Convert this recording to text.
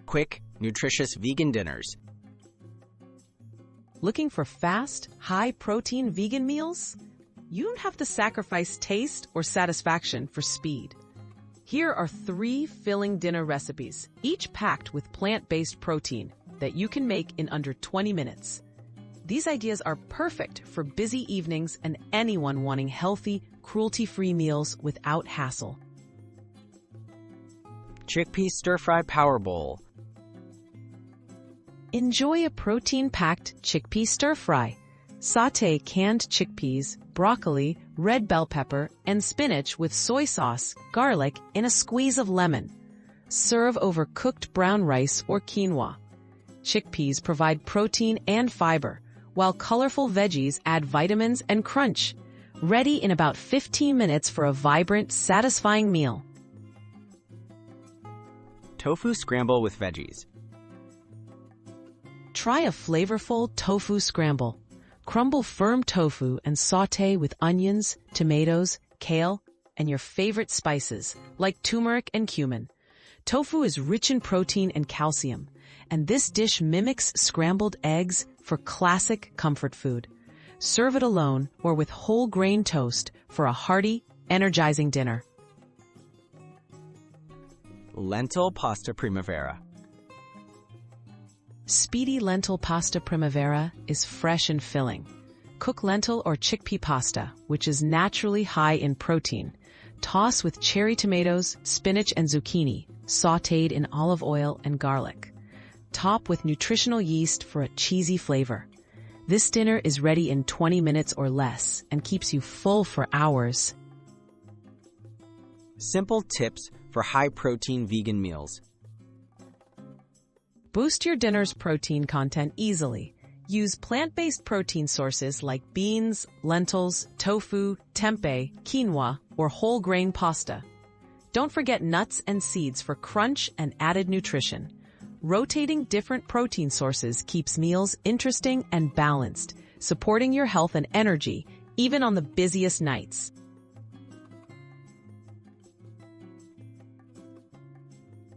quick, nutritious vegan dinners. Looking for fast, high-protein vegan meals? You don't have to sacrifice taste or satisfaction for speed. Here are 3 filling dinner recipes, each packed with plant-based protein that you can make in under 20 minutes. These ideas are perfect for busy evenings and anyone wanting healthy, cruelty-free meals without hassle. Chickpea stir-fry power bowl. Enjoy a protein-packed chickpea stir-fry. Sauté canned chickpeas, broccoli, red bell pepper, and spinach with soy sauce, garlic, and a squeeze of lemon. Serve over cooked brown rice or quinoa. Chickpeas provide protein and fiber, while colorful veggies add vitamins and crunch. Ready in about 15 minutes for a vibrant, satisfying meal. Tofu scramble with veggies. Try a flavorful tofu scramble. Crumble firm tofu and sauté with onions, tomatoes, kale, and your favorite spices, like turmeric and cumin. Tofu is rich in protein and calcium, and this dish mimics scrambled eggs for classic comfort food. Serve it alone or with whole grain toast for a hearty, energizing dinner. Lentil pasta Primavera. Speedy lentil pasta Primavera is fresh and filling. Cook lentil or chickpea pasta, which is naturally high in protein. Toss with cherry tomatoes, spinach, and zucchini, sautéed in olive oil and garlic. Top with nutritional yeast for a cheesy flavor. This dinner is ready in 20 minutes or less and keeps you full for hours. Simple tips for high-protein vegan meals. Boost your dinner's protein content easily. Use plant-based protein sources like beans, lentils, tofu, tempeh, quinoa, or whole grain pasta. Don't forget nuts and seeds for crunch and added nutrition. Rotating different protein sources keeps meals interesting and balanced, supporting your health and energy even on the busiest nights.